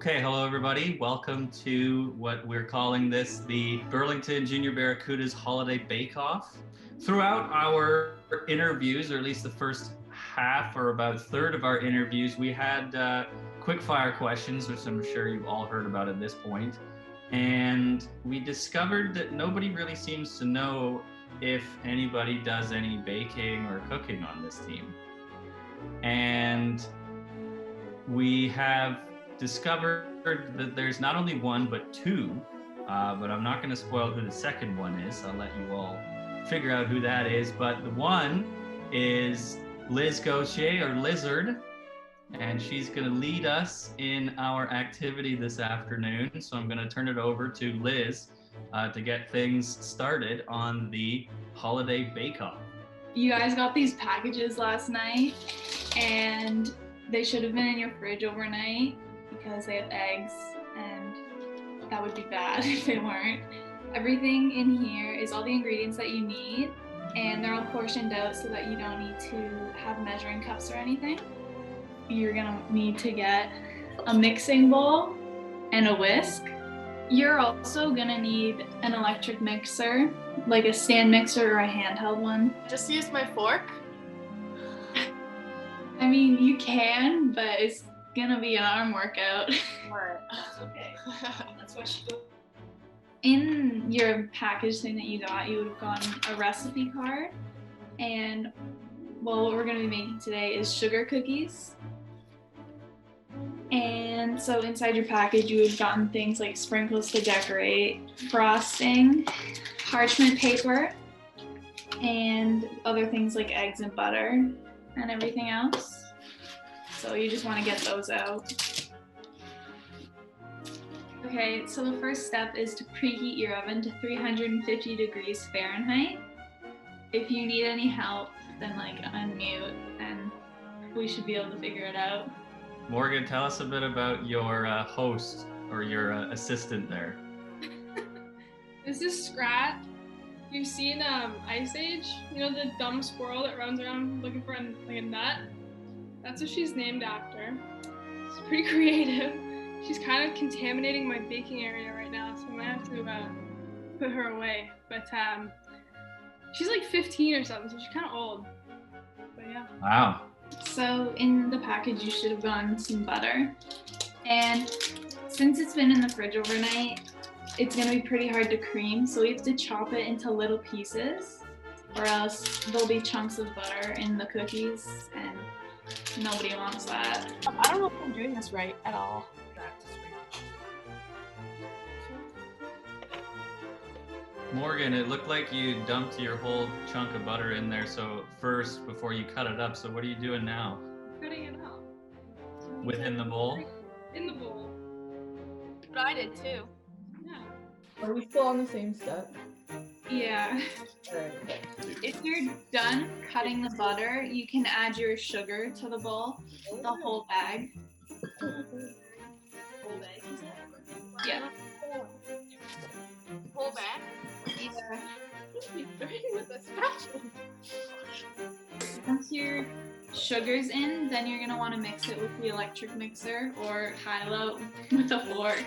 Okay, hello everybody. Welcome to what we're calling this, the Burlington Junior Barracudas Holiday Bake-Off. Throughout our interviews, or at least the first half or about a third of our interviews, we had quick fire questions, which I'm sure you've all heard about at this point. And we discovered that nobody really seems to know if anybody does any baking or cooking on this team. And we have discovered that there's not only one but two, but I'm not going to spoil who the second one is. I'll let you all figure out who that is. But the one is Liz Gauthier, or Lizard, and she's going to lead us in our activity this afternoon. So I'm going to turn it over to Liz to get things started on the holiday bake-off. You guys got these packages last night, and they should have been in your fridge overnight because they have eggs, and that would be bad if they weren't. Everything in here is all the ingredients that you need, and they're all portioned out so that you don't need to have measuring cups or anything. You're gonna need to get a mixing bowl and a whisk. You're also gonna need an electric mixer, like a stand mixer or a handheld one. Just use my fork? I mean, you can, but it's gonna be an arm workout. Right. Okay. That's what she do. In your package thing that you got, you would have gotten a recipe card. And, well, what we're gonna be making today is sugar cookies. And so inside your package, you would have gotten things like sprinkles to decorate, frosting, parchment paper, and other things like eggs and butter and everything else. So you just want to get those out. Okay, so the first step is to preheat your oven to 350 degrees Fahrenheit. If you need any help, then unmute and we should be able to figure it out. Morgan, tell us a bit about your host or your assistant there. This is Scrat. You've seen Ice Age? You know, the dumb squirrel that runs around looking for a nut? That's what she's named after. It's pretty creative. She's kind of contaminating my baking area right now, so I might have to put her away. But she's like 15 or something, so she's kind of old. But yeah. Wow. So in the package, you should have gotten some butter. And since it's been in the fridge overnight, it's gonna be pretty hard to cream, so we have to chop it into little pieces, or else there'll be chunks of butter in the cookies, and nobody wants that. I don't know if I'm doing this right at all. Morgan, it looked like you dumped your whole chunk of butter in there. So first, before you cut it up, so what are you doing now? Cutting it up. Within the bowl? In the bowl. But I did too. Yeah. Are we still on the same step? Yeah. Alright. If you're done cutting the butter, you can add your sugar to the bowl, the whole bag. Whole bag, you said? Yeah. Whole bag? Yeah. With a spatula. Once your sugar's in, then you're gonna want to mix it with the electric mixer or highlight with a fork.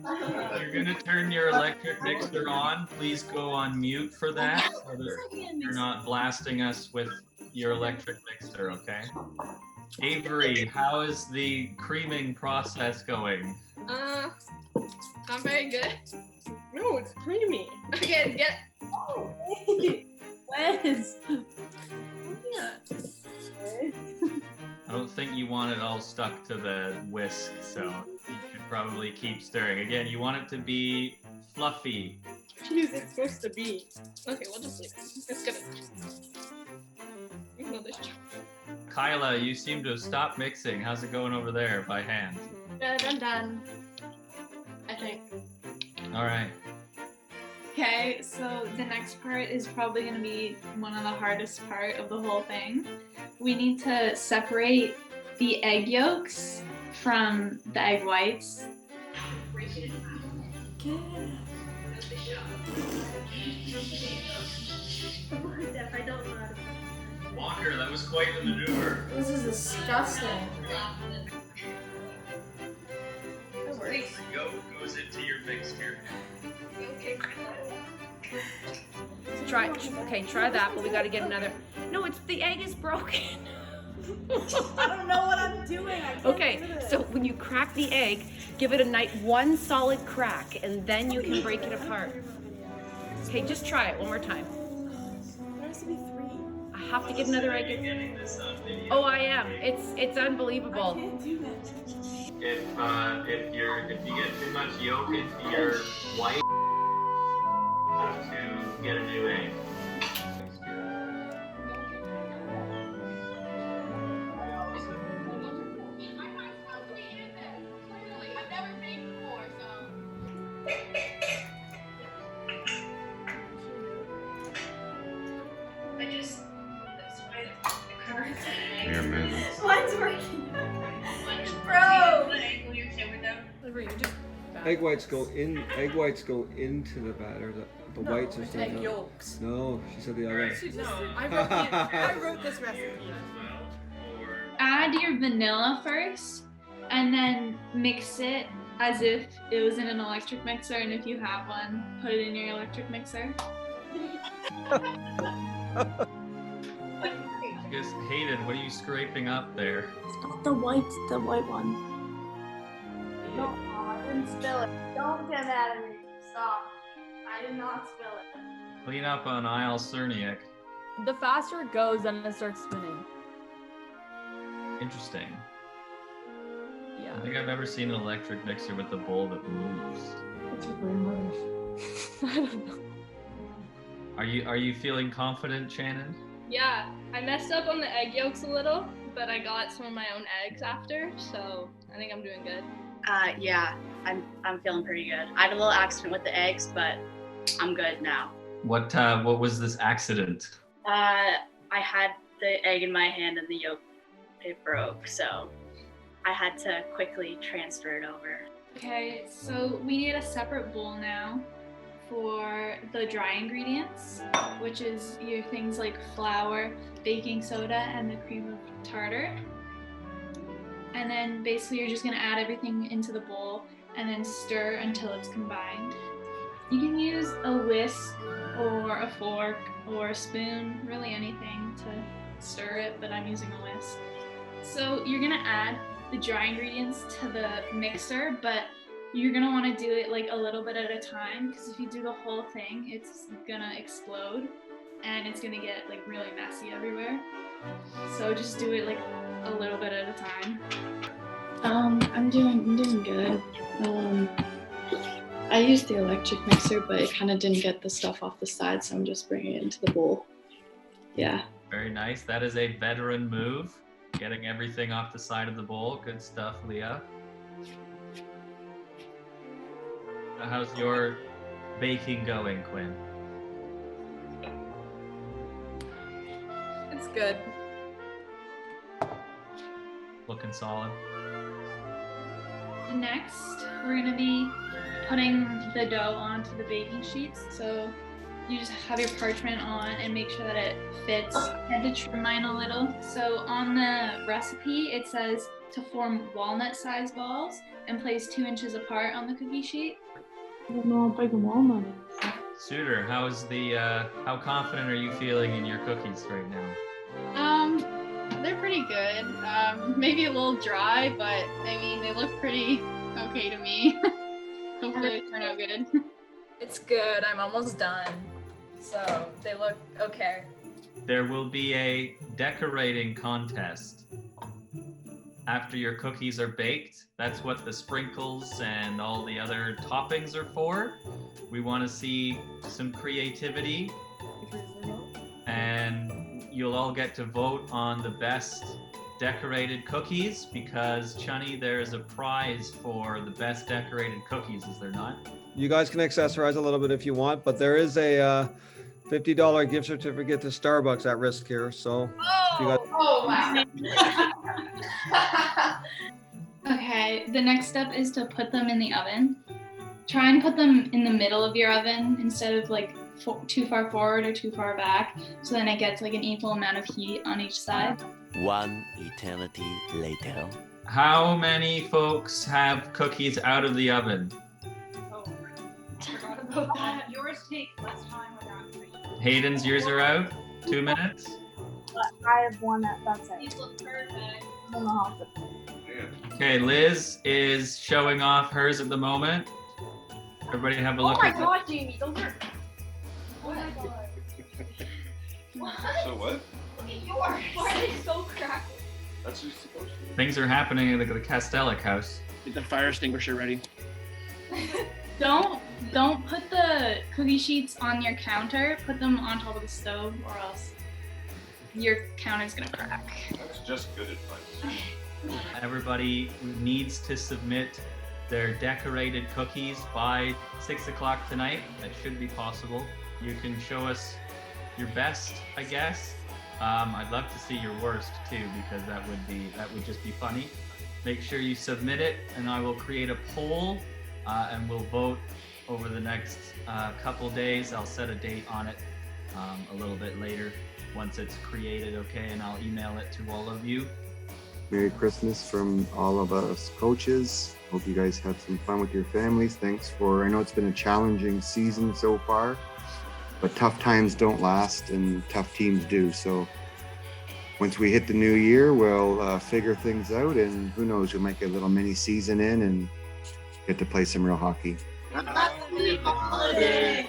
You're gonna turn your electric mixer on. Please go on mute for that, so that you're not blasting us with your electric mixer, okay? Avery, how is the creaming process going? Not very good. No, it's creamy. Okay, get. Oh, Liz! Yeah. I don't think you want it all stuck to the whisk, so you should probably keep stirring. Again, you want it to be fluffy. Jeez, it's supposed to be. Okay, we'll just leave it. It's good. Even though this. Kyla, you seem to have stopped mixing. How's it going over there by hand? Good, I'm done. I think. All right. Okay, so the next part is probably going to be one of the hardest part of the whole thing. We need to separate the egg yolks from the egg whites. Walker, that was quite the maneuver. This is disgusting. the yolk goes into your mixture. Try that, but we gotta get another. No, the egg is broken. I don't know what I'm doing. I can't do Okay, this. so when you crack the egg, give it one solid crack, and then you can break it apart. Okay, just try it one more time. There has to be 3. I have to get another egg. Getting this on video. Oh, I am. It's I unbelievable. can't do that. If you get too much yolk into your white, you have to get a new egg. You're amazing. Mine's working. Bro! Egg whites go into the batter. The whites are still Egg done. yolks. No, she said the other. I wrote this recipe. Add your vanilla first, and then mix it as if it was in an electric mixer. And if you have one, put it in your electric mixer. Just Hayden, what are you scraping up there? It's not the white one. No, I didn't spill it. Don't get mad at me. Stop. I did not spill it. Clean up on aisle Cerniak. The faster it goes, then it starts spinning. Interesting. I Yeah. think I've never seen an electric mixer with a bowl that moves. What's your brain motive? I don't know. Are you feeling confident, Shannon? Yeah, I messed up on the egg yolks a little, but I got some of my own eggs after, so I think I'm doing good. Yeah, I'm feeling pretty good. I had a little accident with the eggs, but I'm good now. What was this accident? I had the egg in my hand and the yolk, it broke, so I had to quickly transfer it over. Okay, so we need a separate bowl now for the dry ingredients, which is your things like flour, baking soda, and the cream of tartar. And then basically you're just gonna add everything into the bowl and then stir until it's combined. You can use a whisk or a fork or a spoon, really anything to stir it, but I'm using a whisk. So you're gonna add the dry ingredients to the mixer, but you're gonna want to do it like a little bit at a time, because if you do the whole thing, it's gonna explode and it's gonna get like really messy everywhere. So just do it like a little bit at a time. I'm doing good. I used the electric mixer, but it kind of didn't get the stuff off the side, so I'm just bringing it into the bowl. Yeah. Very nice. That is a veteran move. Getting everything off the side of the bowl. Good stuff, Leah. How's your baking going, Quinn? It's good. Looking solid. Next, we're gonna be putting the dough onto the baking sheets. So you just have your parchment on and make sure that it fits. I had to trim mine a little. So on the recipe, it says to form walnut-sized balls and place 2 inches apart on the cookie sheet. I don't know how big a walnut is. Suitor, how confident are you feeling in your cookies right now? They're pretty good. Maybe a little dry, but I mean, they look pretty okay to me. Hopefully they turn out good. It's good. I'm almost done. So they look okay. There will be a decorating contest after your cookies are baked. That's what the sprinkles and all the other toppings are for. We want to see some creativity, and you'll all get to vote on the best decorated cookies, because Chunny, there's a prize for the best decorated cookies, is there not? You guys can accessorize a little bit if you want, but there is a $50 gift certificate to Starbucks at risk here. So you guys... Okay, the next step is to put them in the oven. Try and put them in the middle of your oven instead of like too far forward or too far back, so then it gets like an equal amount of heat on each side. One eternity later. How many folks have cookies out of the oven? Forgot about that. Yours take less time without. Hayden's, yours are out. 2 minutes. I have one that's it. These look perfect. I don't know how to. Okay, Liz is showing off hers at the moment. Everybody have a look at God, Jamie, those are. Oh my god. So what? Look at yours. Why are they so cracked? That's what you're supposed to. Things are happening at the Castellic house. Get the fire extinguisher ready. Don't put the cookie sheets on your counter. Put them on top of the stove, or else your counter's gonna crack. That's just good advice. Everybody needs to submit their decorated cookies by 6 o'clock tonight. That should be possible. You can show us your best, I guess. I'd love to see your worst too, because that would just be funny. Make sure you submit it, and I will create a poll, and we'll vote over the next couple days. I'll set a date on it a little bit later once it's created, okay? And I'll email it to all of you. Merry Christmas from all of us coaches. Hope you guys have some fun with your families. Thanks I know it's been a challenging season so far, but tough times don't last and tough teams do. So once we hit the new year, we'll figure things out, and who knows, we'll make a little mini season in and get to play some real hockey. Happy holidays.